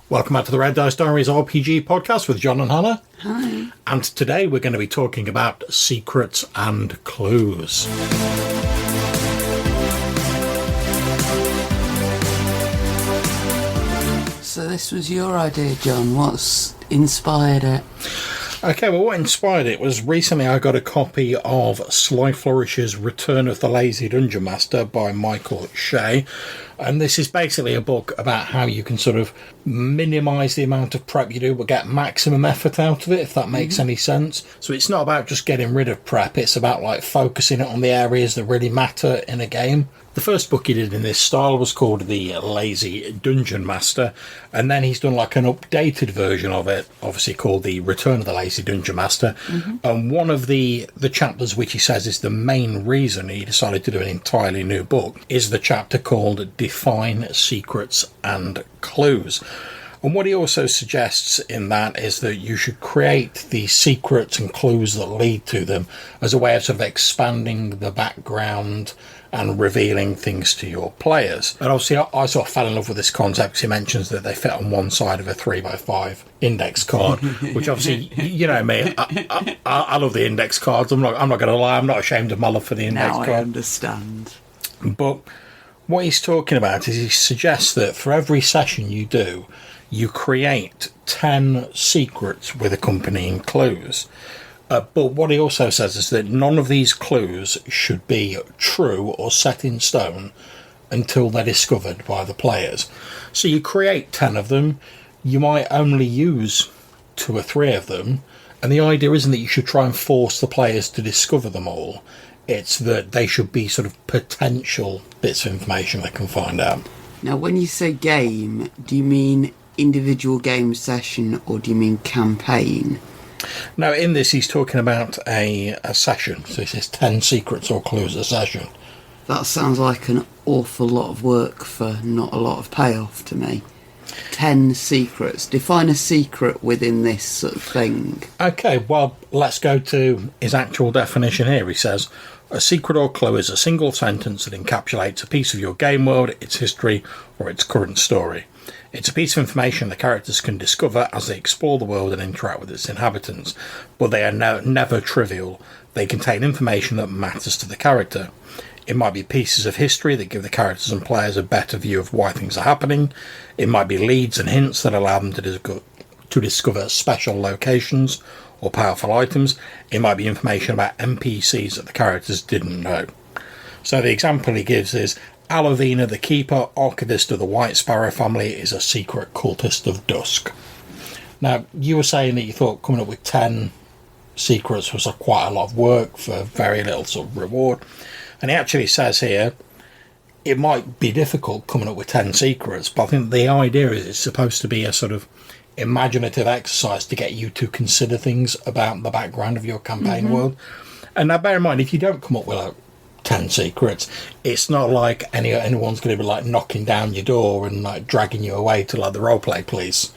Welcome back to the Red Dice Diaries RPG podcast with John and Hannah. Hi. And today we're going to be talking about secrets and clues. So this was your idea, John. What's inspired it? Okay, well, what inspired it was recently I got a copy of Flourish's Return of the Lazy Dungeon Master by Michael Shea. And this is basically a book about how you can sort of minimise the amount of prep you do but get maximum effort out of it, if that makes any sense. So it's not about just getting rid of prep, it's about like focusing it on the areas that really matter in a game. The first book he did in this style was called The Lazy Dungeon Master, and then he's done like an updated version of it, obviously called The Return of the Lazy Dungeon Master. And one of the chapters which he says is the main reason he decided to do an entirely new book is the chapter called Define Secrets and Clues. And what he also suggests in that is that you should create the secrets and clues that lead to them as a way of sort of expanding the background and revealing things to your players. And obviously I sort of fell in love with this concept because he mentions that they fit on one side of a 3x5 index card, which obviously, you know me, I love the index cards. I'm not going to lie, I'm not ashamed of my love for the index card. Now I understand. But what he's talking about is he suggests that for every session you do, you create 10 secrets with accompanying clues. But what he also says is that none of these clues should be true or set in stone until they're discovered by the players. So you create 10 of them, you might only use 2 or 3 of them, and the idea isn't that you should try and force the players to discover them all. It's that they should be sort of potential bits of information they can find out. Now, when you say game, do you mean individual game session or do you mean campaign? Now, in this, he's talking about a session. So he says 10 secrets or clues a session. That sounds like an awful lot of work for not a lot of payoff to me. 10 secrets. Define a secret within this sort of thing. Okay, well, let's go to his actual definition here. He says, a secret or clue is a single sentence that encapsulates a piece of your game world, its history, or its current story. It's a piece of information the characters can discover as they explore the world and interact with its inhabitants, but they are never trivial. They contain information that matters to the character. It might be pieces of history that give the characters and players a better view of why things are happening. It might be leads and hints that allow them to discover special locations or powerful items. It might be information about NPCs that the characters didn't know. So the example he gives is, Alavina, the Keeper, archivist of the White Sparrow family, is a secret cultist of dusk. Now, you were saying that you thought coming up with 10 secrets was quite a lot of work for very little sort of reward. And he actually says here, it might be difficult coming up with 10 secrets, but I think the idea is it's supposed to be a sort of imaginative exercise to get you to consider things about the background of your campaign world. And now bear in mind, if you don't come up with 10 secrets, it's not like anyone's going to be like knocking down your door and like dragging you away to like the roleplay police.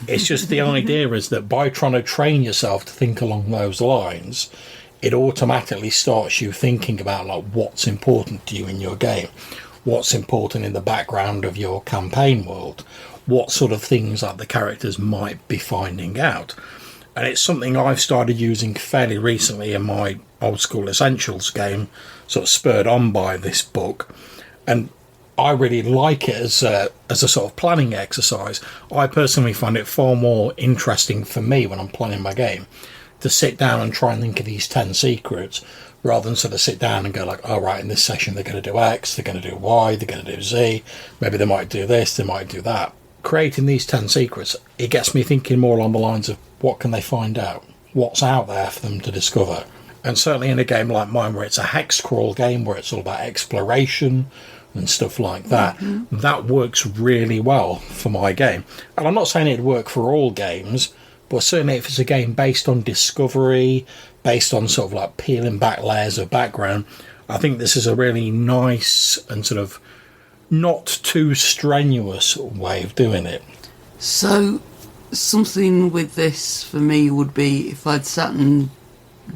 It's just the idea is that by trying to train yourself to think along those lines, it automatically starts you thinking about like what's important to you in your game, what's important in the background of your campaign world, what sort of things like the characters might be finding out. And it's something I've started using fairly recently in my Old School Essentials game, sort of spurred on by this book. And I really like it as a sort of planning exercise. I personally find it far more interesting for me when I'm planning my game to sit down and try and think of these 10 secrets rather than sort of sit down and go like, all right, in this session they're going to do X, they're going to do Y, they're going to do Z, maybe they might do this, they might do that. Creating these 10 secrets, it gets me thinking more along the lines of what can they find out? What's out there for them to discover? And certainly in a game like mine where it's a hex crawl game where it's all about exploration and stuff like that, that works really well for my game. And I'm not saying it'd work for all games, but certainly if it's a game based on discovery, based on sort of like peeling back layers of background, I think this is a really nice and sort of not too strenuous way of doing it. So, something with this for me would be if I'd sat and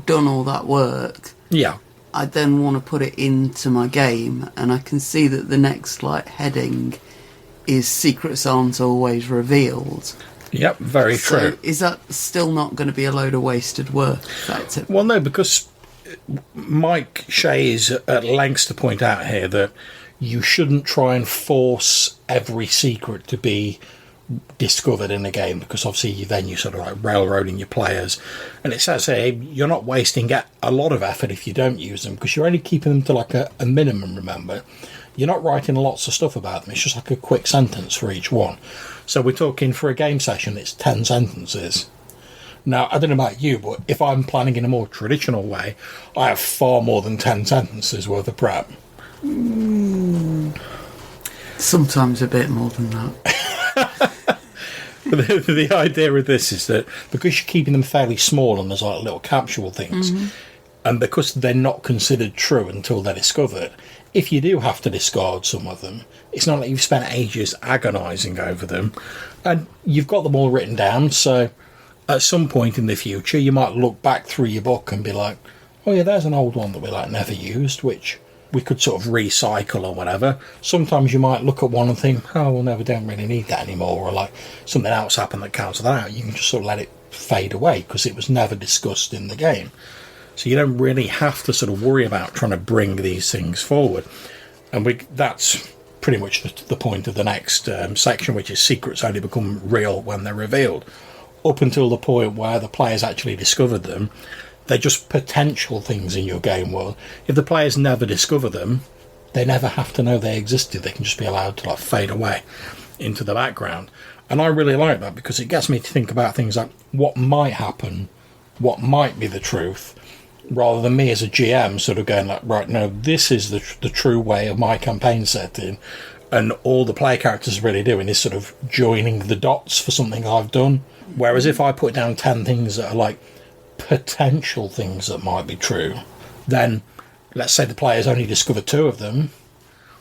done all that work. Yeah. I then want to put it into my game, and I can see that the next like heading is secrets aren't always revealed. Yep, very true. So is that still not going to be a load of wasted work, effectively? Well, no, because Mike Shea is at lengths to point out here that you shouldn't try and force every secret to be discovered in a game, because obviously then you sort of like railroading your players. And it says here you're not wasting a lot of effort if you don't use them, because you're only keeping them to like a minimum. Remember, you're not writing lots of stuff about them. It's just like a quick sentence for each one. So we're talking, for a game session, it's 10 sentences. Now, I don't know about you, but if I'm planning in a more traditional way, I have far more than 10 sentences worth of prep. Sometimes a bit more than that. The idea of this is that because you're keeping them fairly small and there's like little capsule things, and because they're not considered true until they're discovered, if you do have to discard some of them, it's not like you've spent ages agonising over them, and you've got them all written down. So at some point in the future, you might look back through your book and be like, oh yeah, there's an old one that we like never used, which we could sort of recycle or whatever. Sometimes you might look at one and think, oh, well, no, we don't really need that anymore, or like something else happened that cancels that out. You can just sort of let it fade away because it was never discussed in the game. So you don't really have to sort of worry about trying to bring these things forward. And that's pretty much the point of the next section, which is secrets only become real when they're revealed. Up until the point where the players actually discovered them, they're just potential things in your game world. If the players never discover them, they never have to know they existed. They can just be allowed to like fade away into the background. And I really like that because it gets me to think about things like what might happen, what might be the truth, rather than me as a GM sort of going like, right, no, this is the true way of my campaign setting, and all the player characters are really doing is sort of joining the dots for something I've done. Whereas if I put down 10 things that are like potential things that might be true, then let's say the players only discover 2 of them.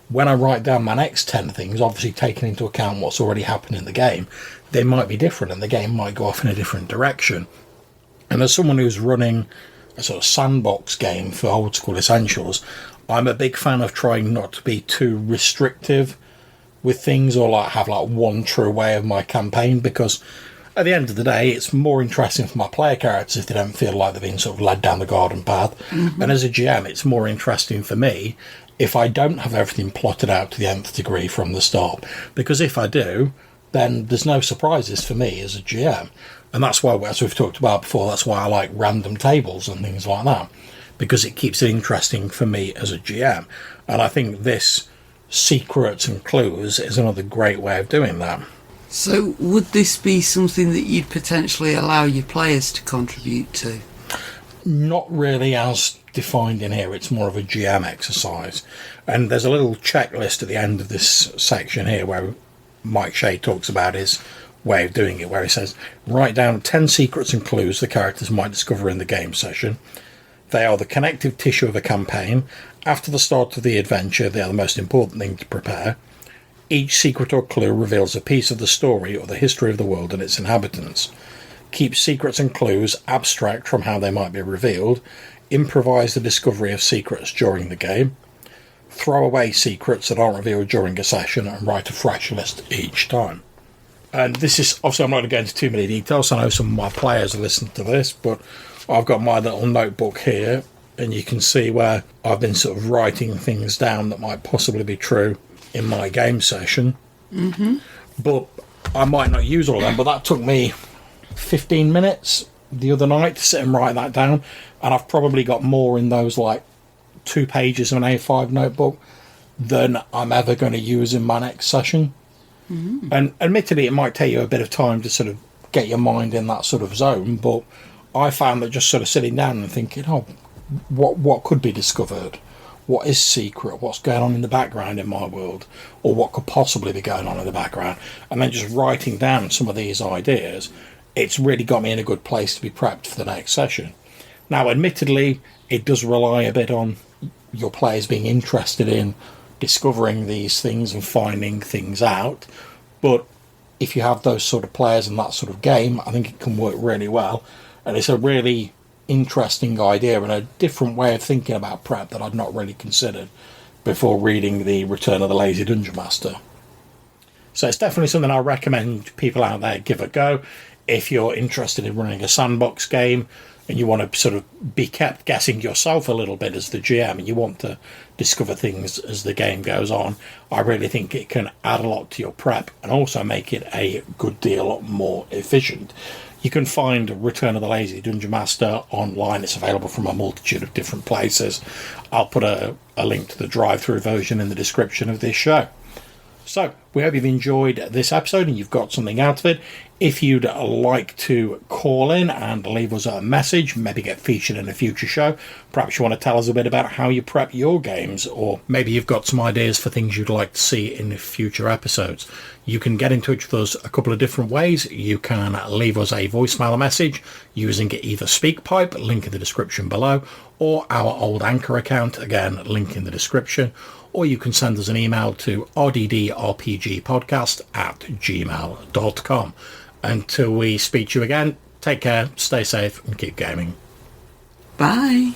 When I write down my next 10 things, obviously taking into account what's already happened in the game, they might be different and the game might go off in a different direction. And as someone who's running a sort of sandbox game for Old School Essentials, I'm a big fan of trying not to be too restrictive with things or like have like one true way of my campaign, because at the end of the day, it's more interesting for my player characters if they don't feel like they're being sort of led down the garden path. And as a GM, it's more interesting for me if I don't have everything plotted out to the nth degree from the start. Because if I do, then there's no surprises for me as a GM. And that's why, as we've talked about before, that's why I like random tables and things like that. Because it keeps it interesting for me as a GM. And I think this secrets and clues is another great way of doing that. So would this be something that you'd potentially allow your players to contribute to? Not really as defined in here. It's more of a GM exercise. And there's a little checklist at the end of this section here where Mike Shea talks about his way of doing it, where he says, write down 10 secrets and clues the characters might discover in the game session. They are the connective tissue of a campaign. After the start of the adventure, they are the most important thing to prepare. Each secret or clue reveals a piece of the story or the history of the world and its inhabitants. Keep secrets and clues abstract from how they might be revealed. Improvise the discovery of secrets during the game. Throw away secrets that aren't revealed during a session and write a fresh list each time. And this is, obviously I'm not going to go into too many details. I know some of my players have listened to this, but I've got my little notebook here and you can see where I've been sort of writing things down that might possibly be true in my game session. But I might not use all of them, but that took me 15 minutes the other night to sit and write that down, and I've probably got more in those like 2 pages of an A5 notebook than I'm ever going to use in my next session. And admittedly it might take you a bit of time to sort of get your mind in that sort of zone, but I found that just sort of sitting down and thinking, oh, what could be discovered? What is secret? What's going on in the background in my world? Or what could possibly be going on in the background? And then just writing down some of these ideas, it's really got me in a good place to be prepped for the next session. Now, admittedly, it does rely a bit on your players being interested in discovering these things and finding things out. But if you have those sort of players in that sort of game, I think it can work really well. And it's a really interesting idea and a different way of thinking about prep that I'd not really considered before reading The Return of the Lazy Dungeon Master. So it's definitely something I recommend people out there give a go. If you're interested in running a sandbox game and you want to sort of be kept guessing yourself a little bit as the GM, and you want to discover things as the game goes on, I really think it can add a lot to your prep and also make it a good deal more efficient. You can find Return of the Lazy Dungeon Master online. It's available from a multitude of different places. I'll put a link to the drive-through version in the description of this show. So, we hope you've enjoyed this episode and you've got something out of it. If you'd like to call in and leave us a message, maybe get featured in a future show, perhaps you want to tell us a bit about how you prep your games, or maybe you've got some ideas for things you'd like to see in future episodes, you can get in touch with us a couple of different ways. You can leave us a voicemail message using either SpeakPipe, link in the description below, or our old Anchor account, again, link in the description, or you can send us an email to rddrpgpodcast@gmail.com. Until we speak to you again, take care, stay safe, and keep gaming. Bye.